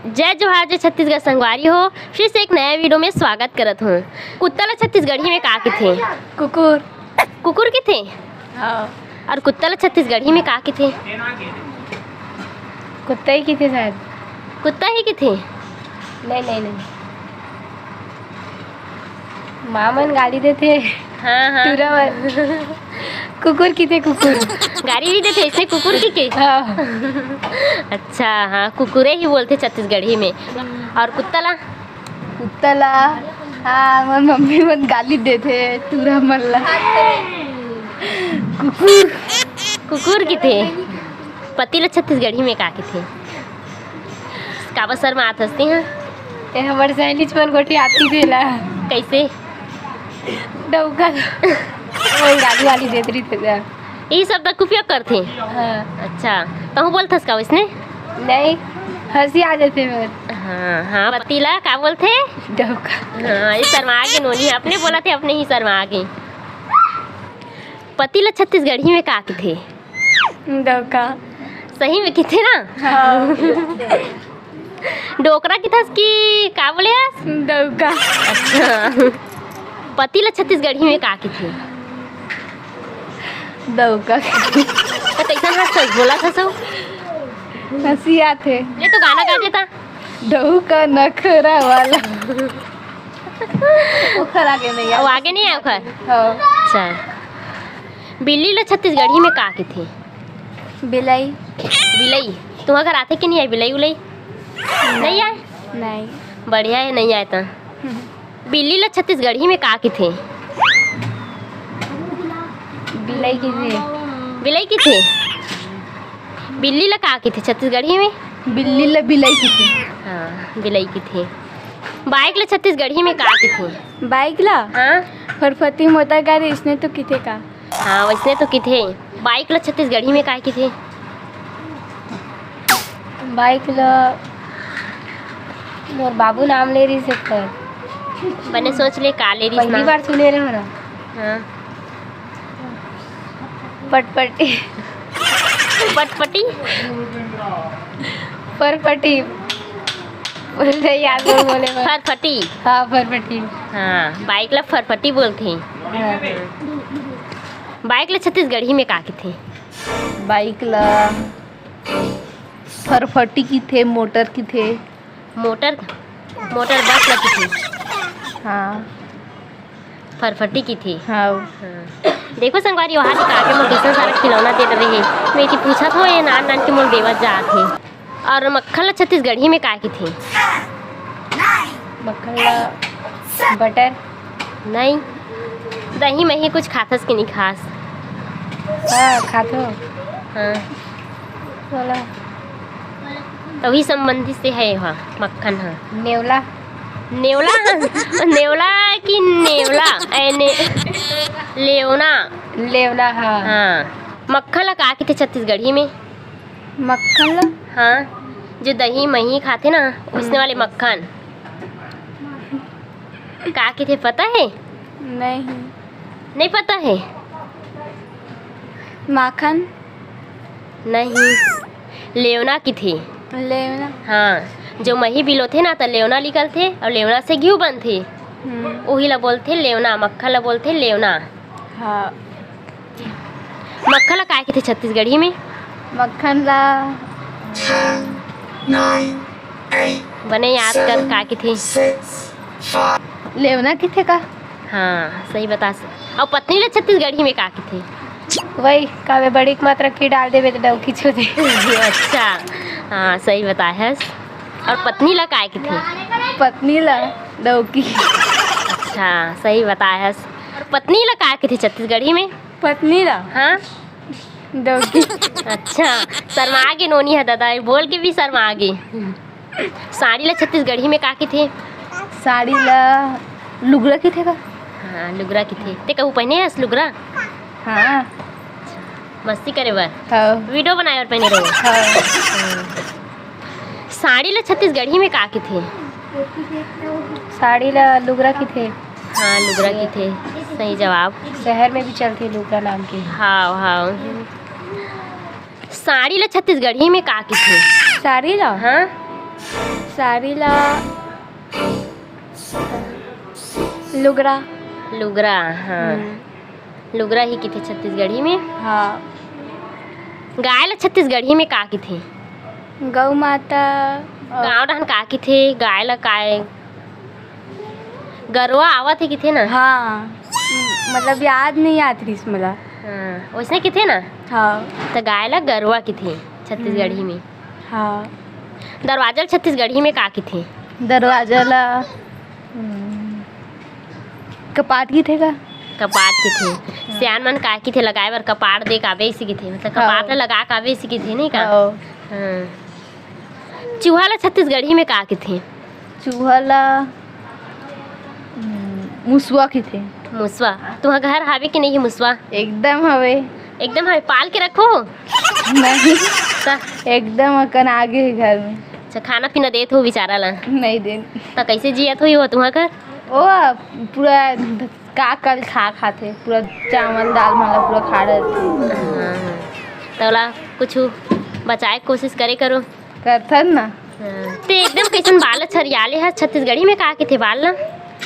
जय जोहार जय छत्तीसगढ़ संगवारी हो। फिर से एक नया वीडियो में स्वागत करत हूँ। कुत्ता ला छत्तीसगढ़ी में का थे? कुकुर। कुकुर के थे। हाँ। और कुत्ता ला छत्तीसगढ़ी में का थे? कुत्ता ही की थे शायद। कुत्ता ही के थे। नहीं मामन गाली देते। हाँ कुकुर की थे। कुकुर गाड़ी भी देते इसने कुकुर की के। हाँ। अच्छा हाँ, कुकुरे ही बोलते छत्तीसगढ़ी में। और कुत्ता ला हाँ मन मम्मी मन गाली देते तुरा मल्ला। कुकुर की थे। पति ला छत्तीसगढ़ी में का के थे? काबा सर में आत हंसती हैं। ये हमारे सहेली मन गोटी आती थे ला। कैसे? डौका वो गाली वाली देती रही थे। यही सब तक उपयोग करते। हाँ। अच्छा तो बोलथस का इसने? नहीं हंसी आ जाते मेरे। हाँ हाँ, पति ला का बोलते? डौका। हाँ ये शर्मा आगे नोनी अपने बोला थे, अपने ही शर्मा आगे। पति ला छत्तीसगढ़ी में का के थे? डौका। सही में की थे ना? हाँ। डोकरा की था कि का बोले? डौका। अच्छा पति ला छत्तीसगढ़ी में का के थे? डौका। तो कैसा हंस बोला था सब? हंसी आते। ले तो गाना गा देता। डौका नखरा वाला। उखर आगे नहीं वो आगे नहीं आया उखर। हाँ। अच्छा बिल्ली ला छत्तीसगढ़ी में का के थे? बिलाई। बिलई तुम्हारे घर आते कि नहीं आए? बिलई उलई नहीं आए? नहीं। बढ़िया है, नहीं आए तो। बिल्ली ला छत्तीसगढ़ी में का के थे? बिलाई की थी। बिलई की थे। बिल्ली ला का के थे छत्तीसगढ़ी में? बिल्ली ला बिलाई की थी। हाँ बिलई की थे। बाइक ला छत्तीसगढ़ी में का के थे? बाइक ला हाँ फरफती मोता गाड़ी इसने तो किथे का। हाँ वैसे तो की थे। बाइक ला छत्तीसगढ़ी में का के थे? बाइक ला मोर बाबू नाम ले रही से कर। मैंने सोच ले का ले रही पहली बार सुने रहे हो ना। हाँ पटपटी। पटपटी फरफटी बोल रहे याद हो बोले। फरफटी। हाँ फरफटी। हाँ बाइक ला फरफटी बोलते हैं। हाँ। बाइक ला छत्तीसगढ़ी में का के थे? बाइक ला फरफटी की थे। मोटर की थे। मोटर बस ला की थी। हाँ फरफटी की थी। हाँ। हाँ। देखो संगवारी वहाँ से काके मोल कितना सारा खिलौना दे रहे हैं। मैं पूछा था ये नान नान के मोल देवत जा थे। और मक्खन ला छत्तीसगढ़ी में का की थी? मक्खन ला बटर। नहीं दही मही कुछ खाथस कि नहीं खास? हाँ खातो। हाँ बोला तभी संबंधित से है वहाँ मक्खन। हाँ नेवला। नेवला नेवला कि नेवला लेवना। लेवला। हाँ। हाँ मक्खन ला का के थे छत्तीसगढ़ी में? मक्खन ला हाँ जो दही मही खाते ना उसने वाले मक्खन का के थे पता है? नहीं पता है? माखन। नहीं लेवना की थी। लेवना। हाँ जो मही बिलो थे ना तो लेवना निकल थे और लेवना से घी बन थे। वही ला बोलते लेवना। मक्खन ला बोलते लेवना। हाँ। मक्खन ला का के थे छत्तीसगढ़ी में? मक्खन ला बने याद कर का के थे? लेवना की थे का। हाँ सही बता। और पत्नी ला छत्तीसगढ़ी में का के थे? वही कावे बड़ी मात्रा की डाल देवे तो डौकी छो दे। अच्छा हाँ सही बताया है। और पत्नी ला का के थे? पत्नी ला डौकी। अच्छा सही बताया है। और पत्नी ला का के थे छत्तीसगढ़ी में? पत्नी ला हाँ डौकी। अच्छा शर्मा आगे नोनी है दादा बोल के भी शर्मा आगे। साड़ी ला छत्तीसगढ़ी में का के थे? साड़ी ला लुगड़ा की थे का। हाँ लुगरा की थे। ते कहूँ पहने है लुगरा? हाँ मस्ती करे बर। हाँ। वीडियो बनाए और पहने रहो। हाँ। साड़ी ला छत्तीसगढ़ी में का के थे? साड़ी ला लुगड़ा की थे। हाँ लुगरा की थे। सही जवाब। शहर में भी चलती लुगड़ा नाम की। हाँ हाँ साड़ी ला छत्तीसगढ़ी में का के थे? साड़ी ला हाँ साड़ी ला लुगरा। लुगरा, हाँ लुगरा ही किथे छत्तीसगढ़ी में। हाँ। गाय ला छत्तीसगढ़ी में का किथे? गौ माता। गाँव डहन का किथे? गाय ला काय गरवा आवत है किथे ना? हाँ मतलब याद नहीं आती रही मला। हाँ वैसे किथे ना? हाँ। तो गाय ला गरवा किथे छत्तीसगढ़ी में। हाँ। दरवाजा छत्तीसगढ़ी में का किथे? दरवाजा ला कपाट की थे का? कपाट किथे। सियान मन का किथे लगाए बर कपाट दे काबे इसी किथे, मतलब कपाट ला लगा काबे इसी किथे नहीं का? हाँ। चूहा ला छत्तीसगढ़ी में का किथे? चूहा ला मुसवा की थे। मुसवा। तुम्हारा घर हावे कि नहीं है मुसवा? एकदम हवे। एकदम हवे, पाल के रखो? नहीं ता एकदम अकन आगे है घर में। अच्छा खाना पीना देत हो बेचारा ला? नहीं देन। तो कैसे जियत हो तुम्हारा घर? ओ पूरा का कल खाते पूरा चावल दाल माला पूरा खा रहे थे। तोला कुछ बचाए कोशिश करे करो। करथन ना। ते एकदम कैसन बाल छरियाले है छत्तीसगढ़ी में का के थे बाल ना?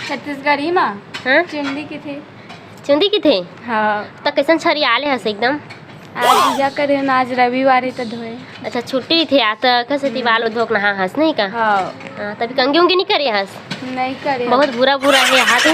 छत्तीसगढ़ी में हाँ चुंदी की थे। चुंदी की थे? हाँ। तो कैसन छरियाले हस एकदम? आज पूजा करे ना, आज रविवार है तो धोए। अच्छा छुट्टी थे आज तो कैसे बाल धोक नहा हस नहीं का? हाँ। तभी कंगी उंगी नहीं करे हस? नहीं करे। बहुत बुरा बुरा है हाथ।